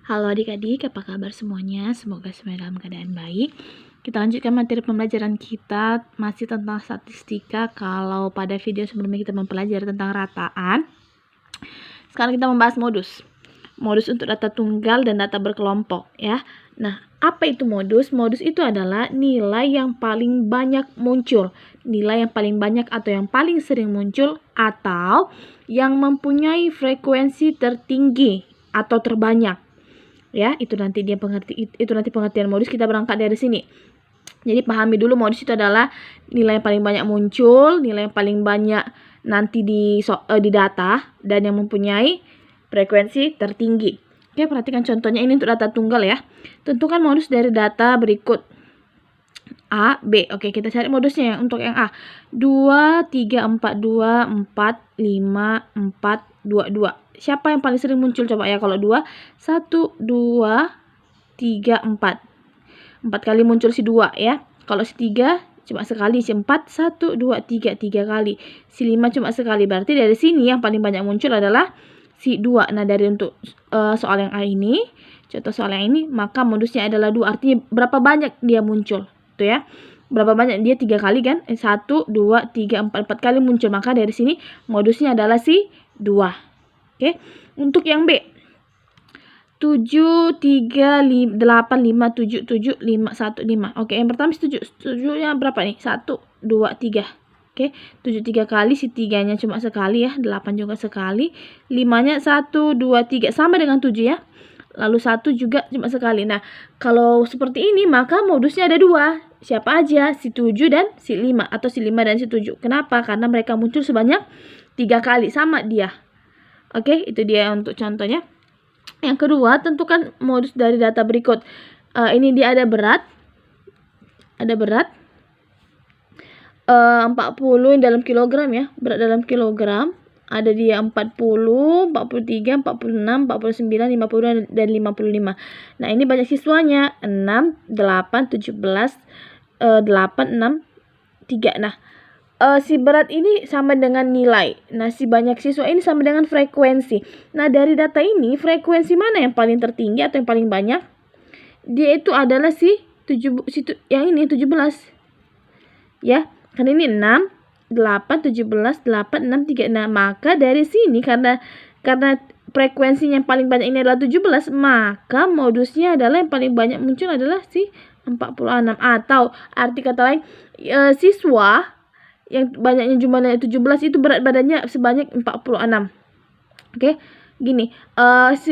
Halo adik-adik, apa kabar semuanya? Semoga semuanya dalam keadaan baik. Kita lanjutkan materi pembelajaran kita masih tentang statistika. Kalau pada video sebelumnya kita mempelajari tentang rataan, sekarang kita membahas modus. Modus untuk data tunggal dan data berkelompok ya. Nah, apa itu modus? Modus itu adalah nilai yang paling banyak muncul. Nilai yang paling banyak atau yang paling sering muncul atau yang mempunyai frekuensi tertinggi atau terbanyak. Ya, itu nanti pengertian modus. Kita berangkat dari sini. Jadi pahami dulu modus itu adalah nilai yang paling banyak muncul, nilai yang paling banyak nanti di data dan yang mempunyai frekuensi tertinggi. Oke, perhatikan contohnya ini untuk data tunggal ya. Tentukan modus dari data berikut. A, B. Oke, kita cari modusnya yang untuk yang A. 2, 3, 4, 2, 4, 5, 4, 2, 2. Siapa yang paling sering muncul coba ya kalau 2? 1, 2, 3, 4. 4 kali muncul si 2 ya. Kalau si 3 cuma sekali, si 4 1, 2, 3 kali. Si 5 cuma sekali. Berarti dari sini yang paling banyak muncul adalah si 2. Nah, dari untuk soal yang A ini, contoh soal yang ini, maka modusnya adalah 2. Artinya berapa banyak dia muncul. Tuh ya. Berapa banyak dia 3 kali kan? 1, 2, 3, 4 kali muncul. Maka dari sini modusnya adalah si 2. Oke, untuk yang B 7, 3, 8, 5, 7, 7, 5, 1, 5. Oke, yang pertama 7. 7-nya berapa nih? 1, 2, 3. Oke, 7 3 kali, si 3-nya cuma sekali ya. 8 juga sekali. 5-nya 1, 2, 3. Sama dengan 7 ya. Lalu 1 juga cuma sekali. Nah, kalau seperti ini maka modusnya ada 2. Siapa aja? Si 7 dan si 5. Atau si 5 dan si 7. Kenapa? Karena mereka muncul sebanyak 3 kali. Sama dia. Oke, itu dia untuk contohnya. Yang kedua, tentukan modus dari data berikut. Ini dia ada berat. 40 dalam kilogram ya. Berat dalam kilogram. Ada dia 40, 43, 46, 49, 50 dan 55. Nah, ini banyak siswanya. 6, 8, 17, 8, 6, 3. Nah, si berat ini sama dengan nilai. Nah, si banyak siswa ini sama dengan frekuensi. Nah, dari data ini, frekuensi mana yang paling tertinggi atau yang paling banyak? Dia itu adalah yang ini 17. Ya, kan ini 6, 8, 17, 8, 6, 3. Nah, maka dari sini karena frekuensinya yang paling banyak ini adalah 17, maka modusnya adalah yang paling banyak muncul adalah si 46. Atau arti kata lain, siswa yang banyaknya jumlahnya 17 itu berat badannya sebanyak 46. Oke, gini,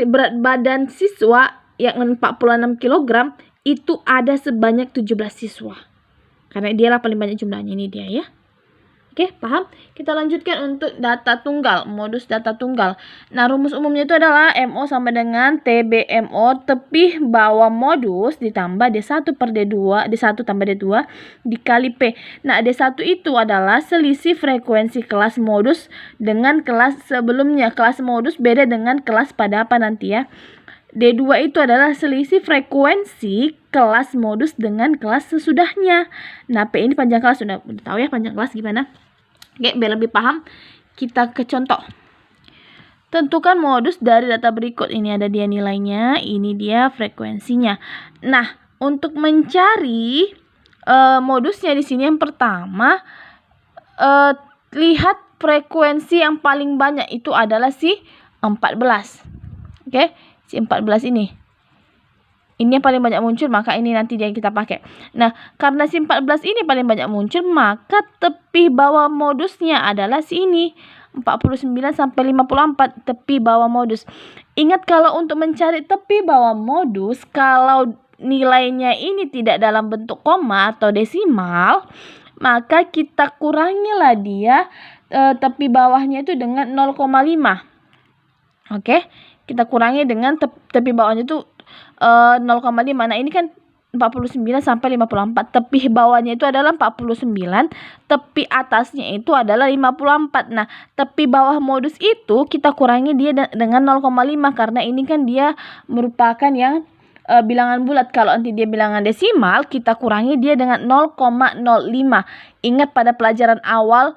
berat badan siswa yang 46 kg itu ada sebanyak 17 siswa. Karena dialah paling banyak jumlahnya, ini dia ya. Oke, paham? Kita lanjutkan untuk data tunggal, modus data tunggal. Nah, rumus umumnya itu adalah MO sama dengan TBMO, tepi bawah modus ditambah D1 per D2, D1 tambah D2 dikali P. Nah, D1 itu adalah selisih frekuensi kelas modus dengan kelas sebelumnya. Kelas modus beda dengan kelas pada apa nanti ya. D2 itu adalah selisih frekuensi kelas modus dengan kelas sesudahnya. Nah, P ini panjang kelas, udah tahu ya panjang kelas gimana? Oke, biar lebih paham, kita ke contoh. Tentukan modus dari data berikut. Ini ada dia nilainya, ini dia frekuensinya. Nah, untuk mencari modusnya di sini yang pertama, lihat frekuensi yang paling banyak itu adalah si 14. Oke, si 14 ini. Ini yang paling banyak muncul, maka ini nanti yang kita pakai. Nah, karena si 14 ini paling banyak muncul, maka tepi bawah modusnya adalah si ini. 49 sampai 54 tepi bawah modus. Ingat kalau untuk mencari tepi bawah modus, kalau nilainya ini tidak dalam bentuk koma atau desimal, maka kita kurangilah dia tepi bawahnya itu dengan 0,5. Oke, kita kurangi dengan tepi bawahnya itu 0,5. Nah, ini kan 49 sampai 54. Tepi bawahnya itu adalah 49, tepi atasnya itu adalah 54. Nah, tepi bawah modus itu kita kurangi dia dengan 0,5 karena ini kan dia merupakan yang bilangan bulat. Kalau nanti dia bilangan desimal, kita kurangi dia dengan 0,05. Ingat pada pelajaran awal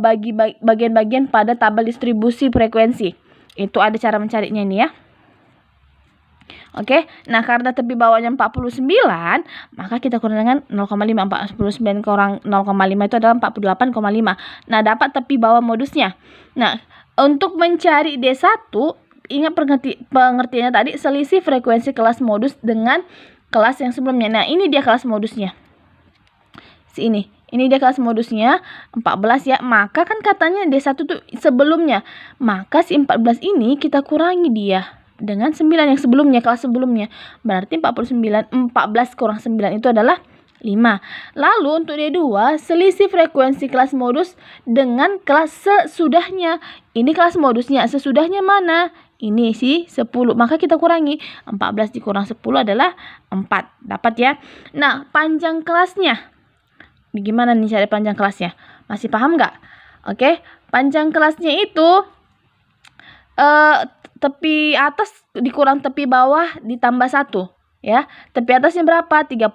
bagi bagian-bagian pada tabel distribusi frekuensi. Itu ada cara mencarinya ini ya. Oke, nah karena tepi bawahnya 49, maka kita kurang dengan 0,5. 49 kurang 0,5 itu adalah 48,5. Nah, dapat tepi bawah modusnya. Nah, untuk mencari D1, ingat pengertiannya tadi, selisih frekuensi kelas modus dengan kelas yang sebelumnya. Nah, ini dia kelas modusnya. Ini dia kelas modusnya 14 ya. Maka kan katanya D1 tuh sebelumnya. Maka si 14 ini kita kurangi dia dengan 9 yang sebelumnya, kelas sebelumnya. Berarti 14 kurang 9 itu adalah 5. Lalu untuk D2, selisih frekuensi kelas modus dengan kelas sesudahnya. Ini kelas modusnya, sesudahnya mana? Ini sih 10. Maka kita kurangi. 14 dikurang 10 adalah 4. Dapat ya. Nah, panjang kelasnya. Gimana nih cari panjang kelasnya? Masih paham nggak? Oke, panjang kelasnya itu tepi atas dikurang tepi bawah ditambah 1 ya. Tepi atasnya berapa? 36.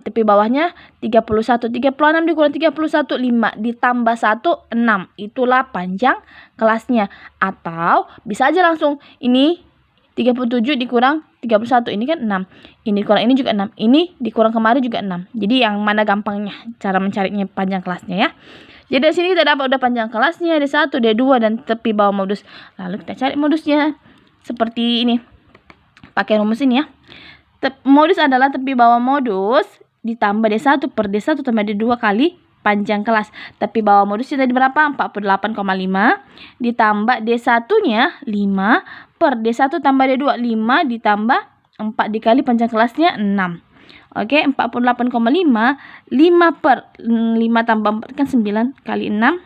Tepi bawahnya 31. 36 dikurang 31, 5 ditambah 1, 6. Itulah panjang kelasnya. Atau bisa aja langsung ini 37 dikurang 31, ini kan 6. Ini dikurang ini juga 6. Ini dikurang kemarin juga 6. Jadi yang mana gampangnya cara mencarinya panjang kelasnya ya. Jadi dari sini kita dapat udah panjang kelasnya, D1, D2 dan tepi bawah modus. Lalu kita cari modusnya. Seperti ini. Pakai rumus ini ya. Modus adalah tepi bawah modus ditambah D1 per D1 tambah D2 kali panjang kelas. Tepi bawah modusnya tadi berapa? 48,5 ditambah D1-nya 5 per D1 tambah D2 5 ditambah 4 dikali panjang kelasnya 6. Oke, 48,5 5 per 5 tambah 4 kan 9 kali 6.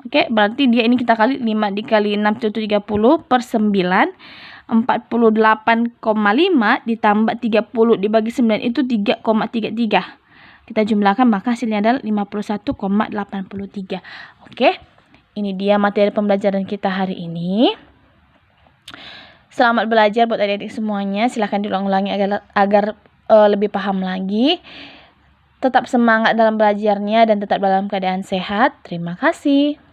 Oke, berarti dia ini kita kali 5 dikali 6 itu 30 per 9. 48,5 ditambah 30 dibagi 9 itu 3,33. Kita jumlahkan maka hasilnya adalah 51,83. Oke, ini dia materi pembelajaran kita hari ini. Selamat belajar buat adik-adik semuanya. Silahkan diulang-ulangi agar lebih paham lagi. Tetap semangat dalam belajarnya dan tetap dalam keadaan sehat. Terima kasih.